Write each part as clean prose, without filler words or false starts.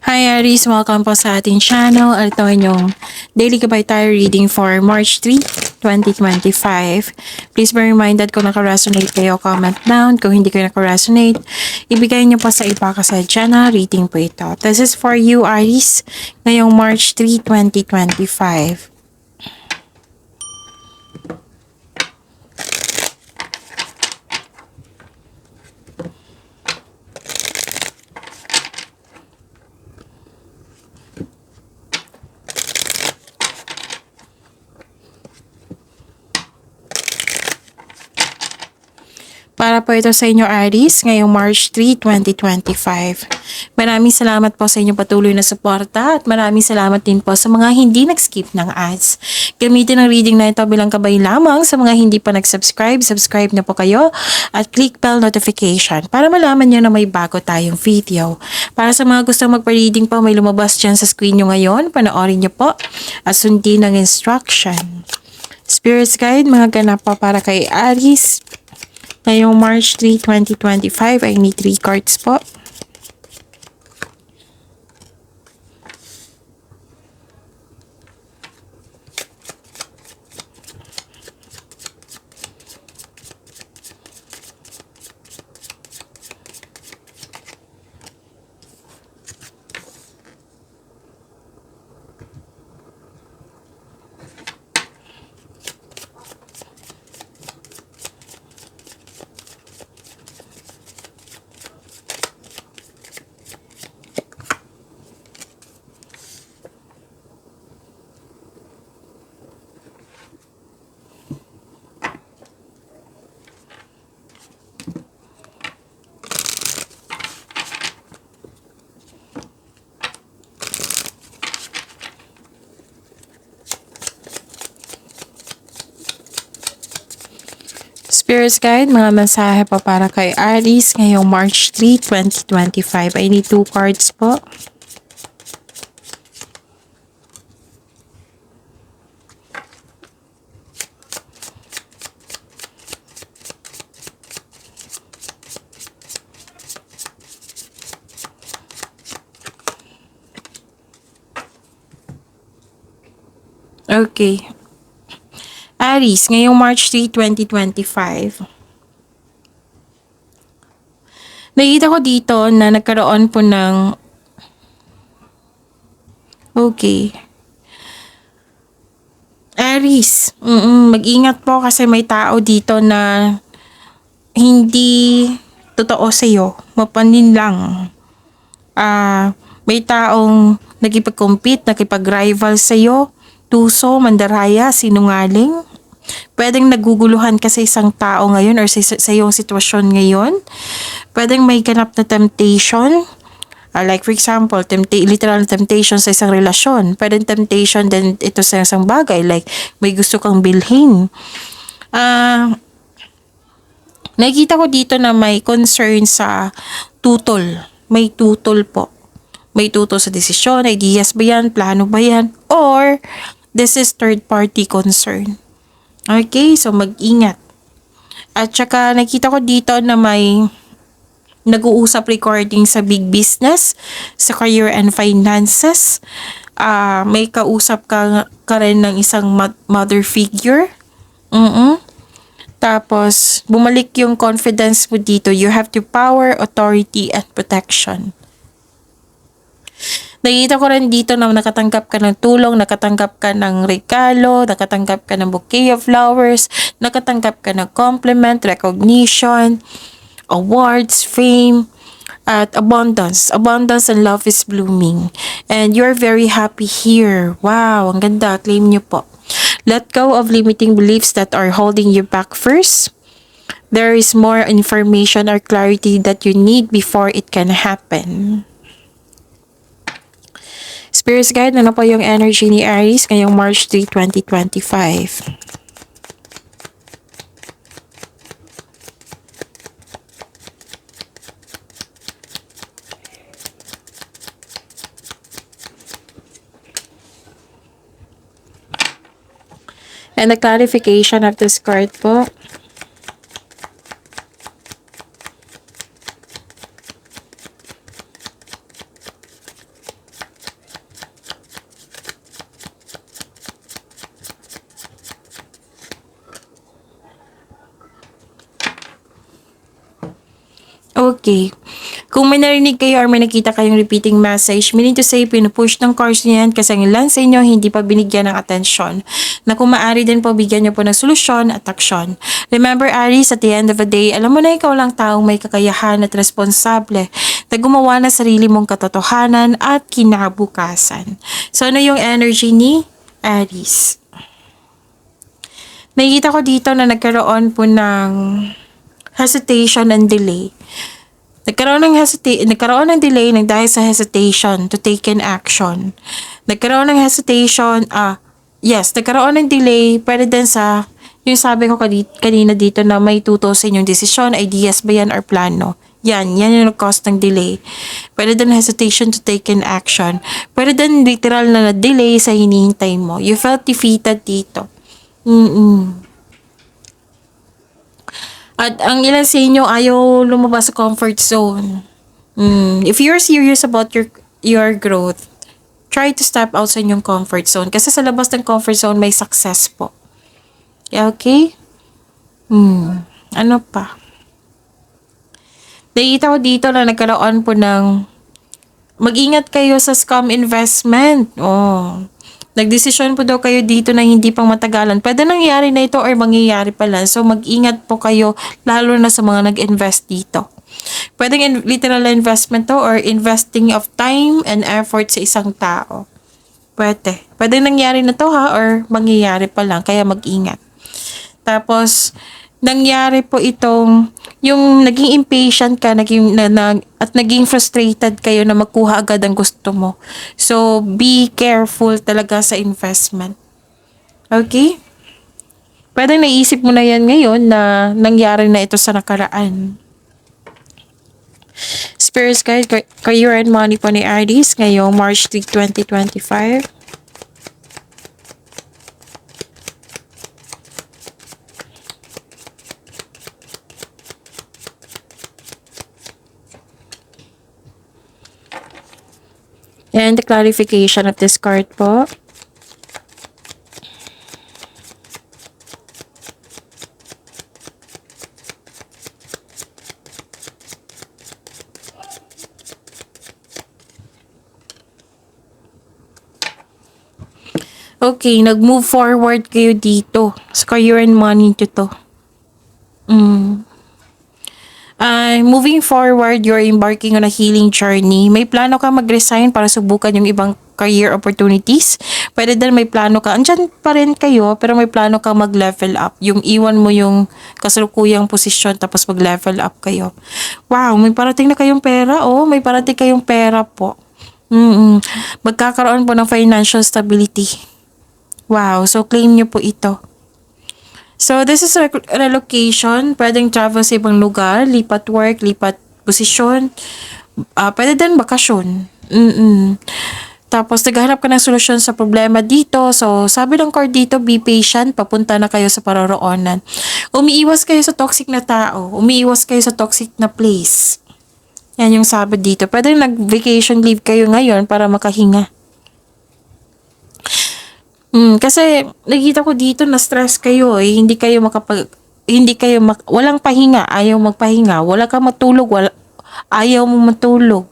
Hi Aries! Welcome po sa ating channel. Ito yung Daily Gabay Tarot Reading for March 3, 2025. Please be reminded kung naka-resonate kayo, comment down. Kung hindi kayo naka-resonate, ibigay niyo po sa iba kasi channel reading po ito. This is for you Aries ngayong March 3, 2025. Para po ito sa inyo Aries ngayong March 3, 2025. Maraming salamat po sa inyong patuloy na suporta at maraming salamat din po sa mga hindi nag-skip ng ads. Gamitin ang reading na ito bilang gabay lamang sa mga hindi pa nag-subscribe. Subscribe na po kayo at click bell notification para malaman nyo na may bago tayong video. Para sa mga gustong magpa-reading po, may lumabas dyan sa screen nyo ngayon. Panoorin nyo po at sundin ang instruction. Spirits Guide, mga ganap po para kay Aries. Ngayong March 3, 2025, I need 3 cards po. Spirits Guide, mga mensahe po para kay Aries ngayong March 3, 2025. I need 2 cards po. Okay. Aries, ngayong March 3, 2025. Nakita ko dito na nagkaroon po ng... Okay. Aries, mag-ingat po kasi may tao dito na hindi totoo sa'yo. Mapanin lang. May taong nakipag-compete, nakipag-rival sa'yo, tuso, mandaraya, sinungaling. Pwedeng naguguluhan ka sa isang tao ngayon or sa iyong sitwasyon ngayon. Pwedeng may ganap na temptation. Like for example, literal temptation sa isang relasyon. Pwedeng temptation din ito sa isang bagay. Like may gusto kang bilhin. Nakikita ko dito na may concern sa tutol. May tutol po. May tutol sa desisyon, ideas ba yan, plano ba yan, or this is third party concern. Okay, so mag-ingat. At saka nakita ko dito na may nag-uusap recording sa big business, sa career and finances. May kausap ka rin ng isang mother figure. Tapos, bumalik yung confidence mo dito. You have to power, authority, and protection. Nakita ko rin dito na nakatanggap ka ng tulong, nakatanggap ka ng regalo, nakatanggap ka ng bouquet of flowers, nakatanggap ka ng compliment, recognition, awards, fame, at abundance. Abundance and love is blooming. And you're very happy here. Wow, ang ganda. Claim nyo po. Let go of limiting beliefs that are holding you back first. There is more information or clarity that you need before it can happen. Spirits Guide, ano po yung energy ni Aries ngayong March 3, 2025? And the clarification of this card po. Okay. Kung may narinig kayo or may nakita kayong repeating message, meaning to say, pinupush ng cards niyan kasi ang ilan sa inyo hindi pa binigyan ng atensyon. Na kung maaari din po, bigyan niyo po ng solusyon at aksyon. Remember, Aries, at the end of the day, alam mo na ikaw lang taong may kakayahan at responsable na gumawa ng sarili mong katotohanan at kinabukasan. So, ano yung energy ni Aries? Nakikita ko dito na nagkaroon po ng hesitation and delay. Nagkaroon ng delay ng dahil sa hesitation to take an action. Nagkaroon ng hesitation, nagkaroon ng delay, pwede din sa, yung sabi ko kanina dito na may tuto sa inyong desisyon, ideas ba yan or plano. Yan yung cause ng delay. Pwede din hesitation to take an action. Pwede din literal na delay sa hinihintay mo. You felt defeated dito. At ang ilan sa inyo ayaw lumabas sa comfort zone. If you're serious about your growth, try to step out sa inyong comfort zone. Kasi sa labas ng comfort zone, may success po. Okay? Ano pa? Nakita ko dito na nagkaroon po ng mag-ingat kayo sa scam investment. Nagdesisyon po daw kayo dito na hindi pang matagalan. Pwede nangyari na ito or mangyayari pa lang. So, mag-ingat po kayo lalo na sa mga nag-invest dito. Pwede literal investment to or investing of time and effort sa isang tao. Pwede. Pwede nangyari na to or mangyayari pa lang. Kaya mag-ingat. Tapos, nangyari po itong yung naging impatient ka, at naging frustrated kayo na magkuha agad ang gusto mo. So, be careful talaga sa investment. Okay? Pwede naisip mo na yan ngayon na nangyari na ito sa nakaraan. Spirit Guide, Career and Money po ni Aries ngayong March 3, 2025. And the clarification of this card po. Okay, nag-move forward kayo dito. Sa career and money to. Moving forward, you're embarking on a healing journey. May plano ka mag-resign para subukan yung ibang career opportunities. Pwede din may plano ka. Andyan pa rin kayo, pero may plano ka mag-level up. Yung iwan mo yung kasalukuyang posisyon, tapos mag-level up kayo. Wow, may parating na kayong pera. May parating kayong pera po. Magkakaroon po ng financial stability. Wow, so claim nyo po ito. So, this is relocation. Pwedeng travel sa ibang lugar, lipat work, lipat posisyon. Pwede din bakasyon. Tapos, naghahanap ka ng solusyon sa problema dito. So, sabi ng card dito, be patient. Papunta na kayo sa paroroonan. Umiiwas kayo sa toxic na tao. Umiiwas kayo sa toxic na place. Yan yung sabi dito. Pwede nag-vacation leave kayo ngayon para makahinga. Kasi nakita ko dito na stress kayo hindi kayo walang pahinga, ayaw magpahinga, wala kang matulog, ayaw mo matulog.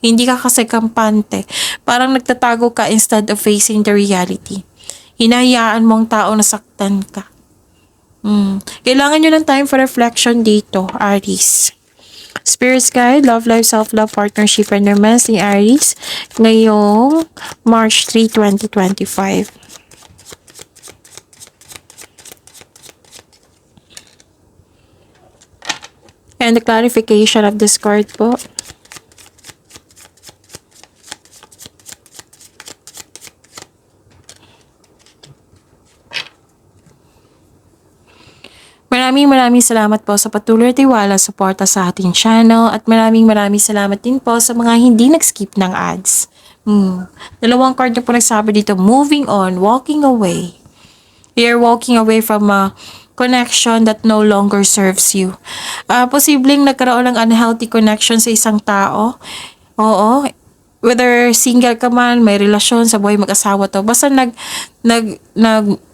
Hindi ka kasi kampante. Parang nagtatago ka instead of facing the reality. Hinahayaan mo ang tao na saktan ka. Kailangan nyo ng time for reflection dito, Aries. Spirit Guide, Love Life, Self-Love, Partnership, and Romance ni Aries ngayong March 3, 2025. And the clarification of this card po. Maraming salamat po sa patuloy at tiwala suporta sa ating channel at maraming salamat din po sa mga hindi nag-skip ng ads. Dalawang card na po nagsabi dito, moving on, walking away. You're walking away from a connection that no longer serves you. Posibleng nagkaroon ng unhealthy connection sa isang tao. Oo, whether single ka man, may relasyon sa buhay mag-asawa to, basta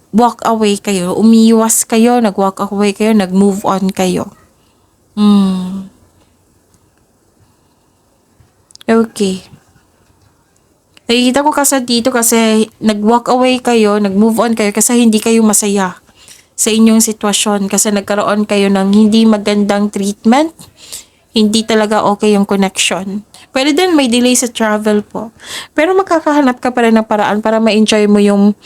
walk away kayo, umiiwas kayo, nag-walk away kayo, nag-move on kayo. okay. Nakikita ko kasi dito kasi nag-walk away kayo, nag-move on kayo kasi hindi kayo masaya sa inyong sitwasyon kasi nagkaroon kayo ng hindi magandang treatment, hindi talaga okay yung connection. Pwede din may delay sa travel po. Pero makakahanap ka pa rin ng paraan para ma-enjoy mo yung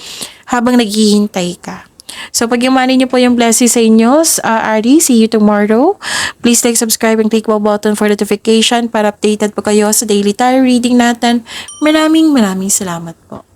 habang naghihintay ka. So, pagyamanin niyo po yung blessing sa inyo, Ari. See you tomorrow. Please like, subscribe, and click bell button for notification para updated po kayo sa daily tarot reading natin. Maraming salamat po.